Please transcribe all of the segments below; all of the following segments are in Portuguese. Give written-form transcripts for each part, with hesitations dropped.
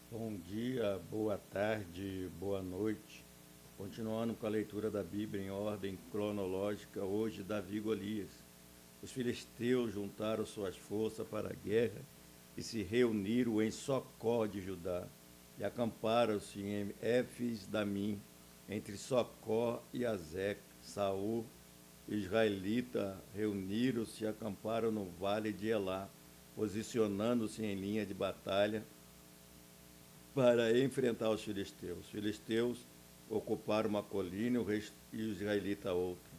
Bom dia, boa tarde, boa noite. Continuando com a leitura da Bíblia em ordem cronológica, hoje Davi e Golias. Os filisteus juntaram suas forças para a guerra e se reuniram em Socó de Judá e acamparam-se em Éfes-Damim, entre Socó e Azeque. Saul e israelita reuniram-se e acamparam no vale de Elá, posicionando-se em linha de batalha para enfrentar os filisteus. Os filisteus ocuparam uma colina e os israelitas outra,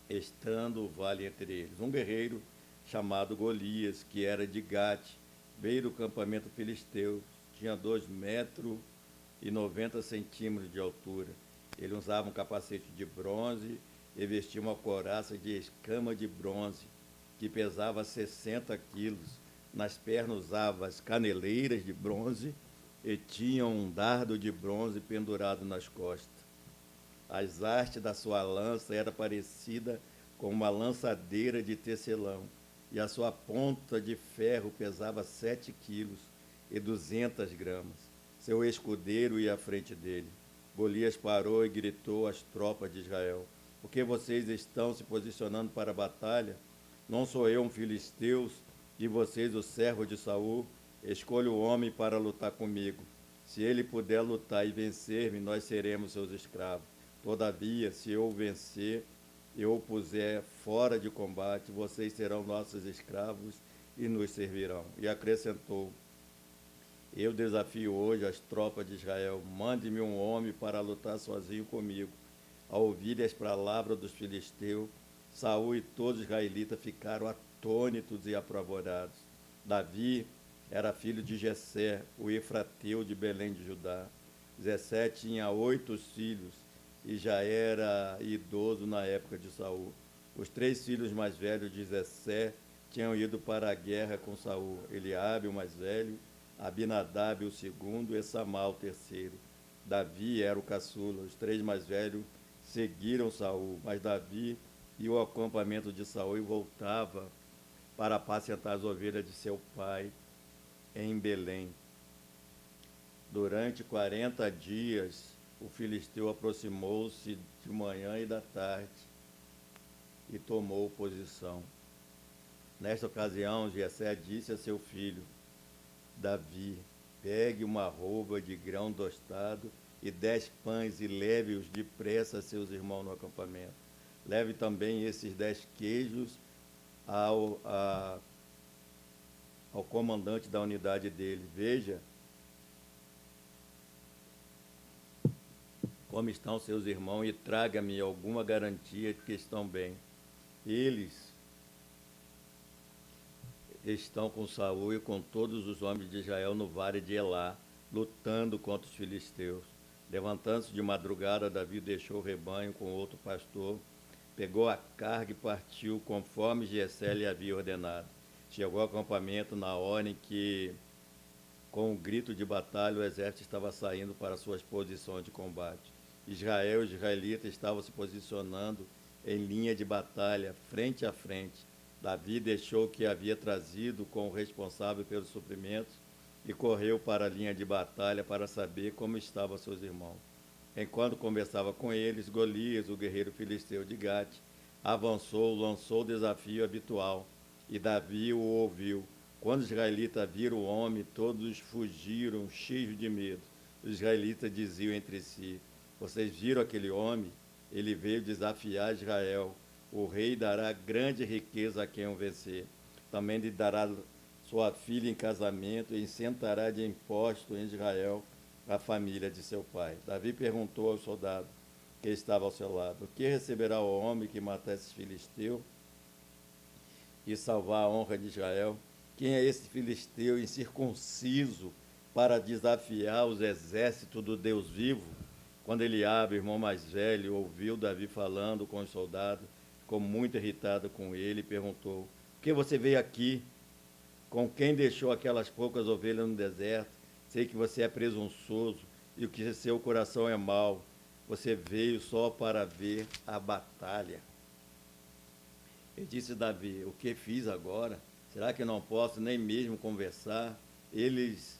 estando o vale entre eles. Um guerreiro chamado Golias, que era de Gate, veio do campamento filisteu, tinha 2,90 m de altura. Ele usava um capacete de bronze e vestia uma couraça de escama de bronze, que pesava 60 quilos. Nas pernas usava as caneleiras de bronze e tinha um dardo de bronze pendurado nas costas. As hastes da sua lança era parecida com uma lançadeira de tecelão, e a sua ponta de ferro pesava 7,2 kg. Seu escudeiro ia à frente dele. Golias parou e gritou às tropas de Israel: Por que vocês estão se posicionando para a batalha? Não sou eu um filisteu e vocês o servo de Saul? Escolha o homem para lutar comigo. Se ele puder lutar e vencer-me, nós seremos seus escravos. Todavia, se eu vencer e o puser fora de combate, vocês serão nossos escravos e nos servirão. E acrescentou: Eu desafio hoje as tropas de Israel, mande-me um homem para lutar sozinho comigo. Ao ouvir as palavras dos filisteus, Saul e todos os israelitas ficaram atônitos e apavorados. Davi era filho de Jessé, o efrateu de Belém de Judá. Jessé tinha 8 filhos e já era idoso na época de Saul. Os 3 filhos mais velhos de Jessé tinham ido para a guerra com Saul: Eliabe, o mais velho, Abinadab, o segundo, e Samá, o terceiro. Davi era o caçula. Os 3 mais velhos seguiram Saul, mas Davi e o acampamento de Saul voltava para apacentar as ovelhas de seu pai em Belém. Durante 40 dias, o filisteu aproximou-se de manhã e da tarde e tomou posição. Nesta ocasião, Jessé disse a seu filho Davi: Pegue uma arroba de grão tostado e 10 pães e leve-os depressa a seus irmãos no acampamento. Leve também esses 10 queijos ao comandante da unidade dele. Veja como estão seus irmãos e traga-me alguma garantia de que estão bem. Eles estão com Saul e com todos os homens de Israel no vale de Elá, lutando contra os filisteus. Levantando-se de madrugada, Davi deixou o rebanho com outro pastor, pegou a carga e partiu, conforme Jessé lhe havia ordenado. Chegou ao acampamento na hora em que, com um grito de batalha, o exército estava saindo para suas posições de combate. Israel e os israelitas estavam se posicionando em linha de batalha, frente a frente. Davi deixou o que havia trazido com o responsável pelos suprimentos e correu para a linha de batalha para saber como estavam seus irmãos. Enquanto conversava com eles, Golias, o guerreiro filisteu de Gate, avançou, lançou o desafio habitual, e Davi o ouviu. Quando os israelitas viram o homem, todos fugiram, cheios de medo. Os israelitas diziam entre si: Vocês viram aquele homem? Ele veio desafiar Israel. O rei dará grande riqueza a quem o vencer. Também lhe dará sua filha em casamento e isentará de imposto em Israel a família de seu pai. Davi perguntou ao soldado que estava ao seu lado: O que receberá o homem que matar esse filisteu e salvar a honra de Israel? Quem é esse filisteu incircunciso para desafiar os exércitos do Deus vivo? Quando Eliabe, irmão mais velho, ouviu Davi falando com os soldados, ficou muito irritado com ele e perguntou: Por que você veio aqui? Com quem deixou aquelas poucas ovelhas no deserto? Sei que você é presunçoso e que seu coração é mau. Você veio só para ver a batalha. E disse Davi: O que fiz agora? Será que não posso nem mesmo conversar? Eles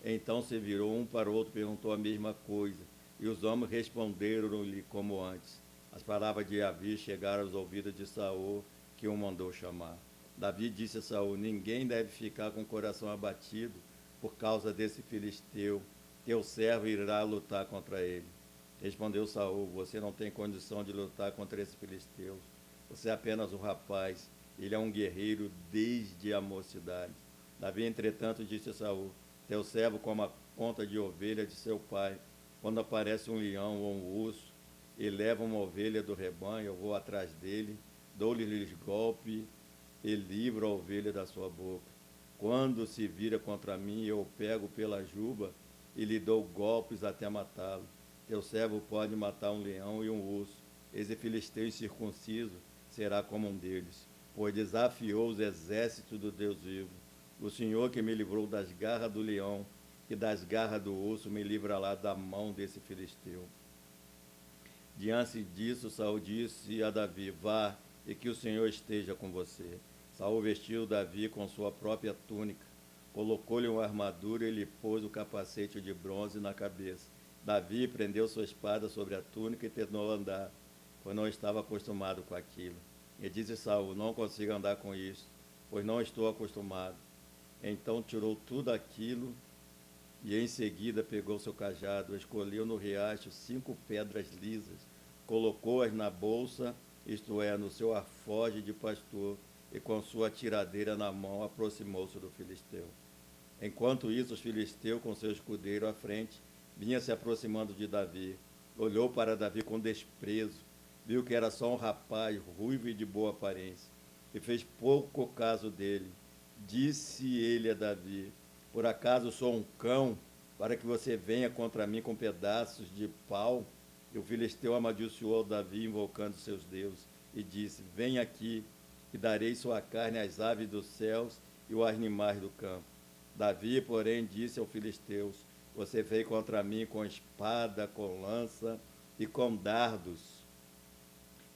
Então se virou um para o outro e perguntou a mesma coisa. E os homens responderam-lhe como antes. As palavras de Davi chegaram aos ouvidos de Saul, que o mandou chamar. Davi disse a Saul: ninguém deve ficar com o coração abatido por causa desse filisteu. Teu servo irá lutar contra ele. Respondeu Saul: você não tem condição de lutar contra esse filisteu. Você é apenas um rapaz. Ele é um guerreiro desde a mocidade. Davi, entretanto, disse a Saul: teu servo como a ponta de ovelha de seu pai. Quando aparece um leão ou um urso e leva uma ovelha do rebanho, eu vou atrás dele, dou-lhe golpe e livro a ovelha da sua boca. Quando se vira contra mim, eu o pego pela juba e lhe dou golpes até matá-lo. Teu servo pode matar um leão e um urso. Esse filisteu incircunciso será como um deles, pois desafiou os exércitos do Deus vivo. O Senhor que me livrou das garras do leão e das garras do urso me livrará da mão desse filisteu. Diante disso, Saul disse a Davi: vá, e que o Senhor esteja com você. Saul vestiu Davi com sua própria túnica, colocou-lhe uma armadura e lhe pôs o capacete de bronze na cabeça. Davi prendeu sua espada sobre a túnica e tentou andar, pois não estava acostumado com aquilo. E disse Saul: não consigo andar com isso, pois não estou acostumado. Então tirou tudo aquilo e em seguida pegou seu cajado, escolheu no riacho 5 pedras lisas, colocou-as na bolsa, isto é, no seu alforje de pastor, e com sua tiradeira na mão aproximou-se do filisteu. Enquanto isso, os filisteus, com seu escudeiro à frente, vinha se aproximando de Davi. Olhou para Davi com desprezo, viu que era só um rapaz ruivo e de boa aparência, e fez pouco caso dele. Disse ele a Davi: por acaso sou um cão, para que você venha contra mim com pedaços de pau? E o filisteu amaldiçoou Davi, invocando seus deuses, e disse: vem aqui, e darei sua carne às aves dos céus e aos animais do campo. Davi, porém, disse aos filisteus: você veio contra mim com espada, com lança e com dardos,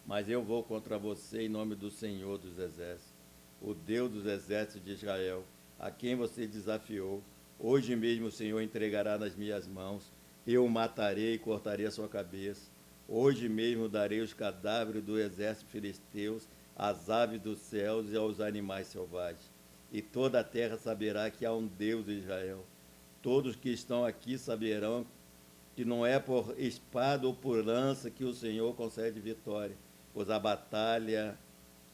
mas eu vou contra você em nome do Senhor dos Exércitos, o Deus dos exércitos de Israel, a quem você desafiou. Hoje mesmo o Senhor entregará nas minhas mãos, eu o matarei e cortarei a sua cabeça. Hoje mesmo darei os cadáveres do exército filisteus às aves dos céus e aos animais selvagens. E toda a terra saberá que há um Deus em Israel. Todos que estão aqui saberão que não é por espada ou por lança que o Senhor concede vitória, pois a batalha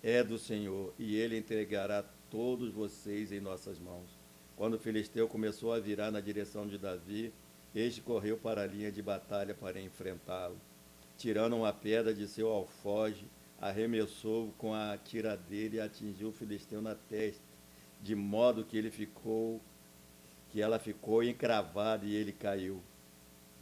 é do Senhor, e ele entregará todos vocês em nossas mãos. Quando o filisteu começou a virar na direção de Davi, este correu para a linha de batalha para enfrentá-lo. Tirando uma pedra de seu alforje, arremessou com a tiradeira e atingiu o filisteu na testa, de modo que ela ficou encravada e ele caiu,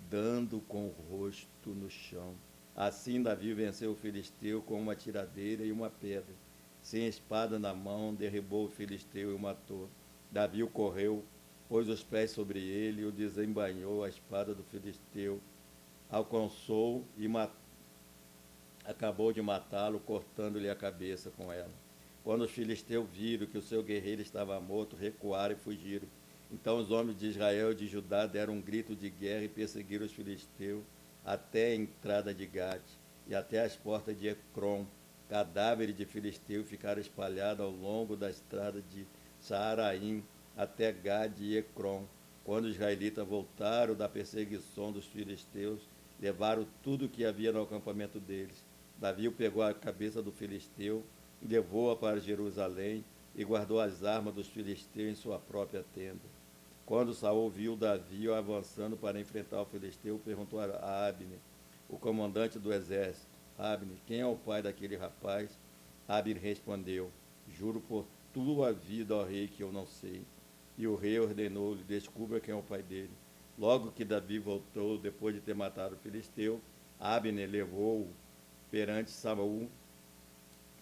dando com o rosto no chão. Assim Davi venceu o filisteu com uma tiradeira e uma pedra. Sem espada na mão, derribou o filisteu e o matou. Davi o correu, pôs os pés sobre ele e o desembainhou a espada do filisteu. Alcançou e acabou de matá-lo, cortando-lhe a cabeça com ela. Quando os filisteus viram que o seu guerreiro estava morto, recuaram e fugiram. Então os homens de Israel e de Judá deram um grito de guerra e perseguiram os filisteus até a entrada de Gate e até as portas de Ecrom. Cadáveres de filisteus ficaram espalhados ao longo da estrada de Saaraim até Gade e Ecrom. Quando os israelitas voltaram da perseguição dos filisteus, levaram tudo o que havia no acampamento deles. Davi pegou a cabeça do filisteu, levou-a para Jerusalém e guardou as armas dos filisteus em sua própria tenda. Quando Saul viu Davi avançando para enfrentar o filisteu, perguntou a Abner, o comandante do exército: Abner, quem é o pai daquele rapaz? Abner respondeu: juro por tua vida, ó rei, que eu não sei. E o rei ordenou-lhe: descubra quem é o pai dele. Logo que Davi voltou, depois de ter matado o filisteu, Abner levou-o perante Saul.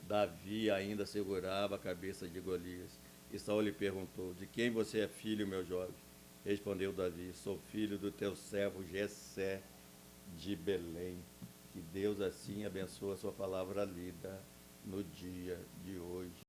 Davi ainda segurava a cabeça de Golias. E Saul lhe perguntou: de quem você é filho, meu jovem? Respondeu Davi: sou filho do teu servo Jessé de Belém. Que Deus assim abençoe a sua palavra lida no dia de hoje.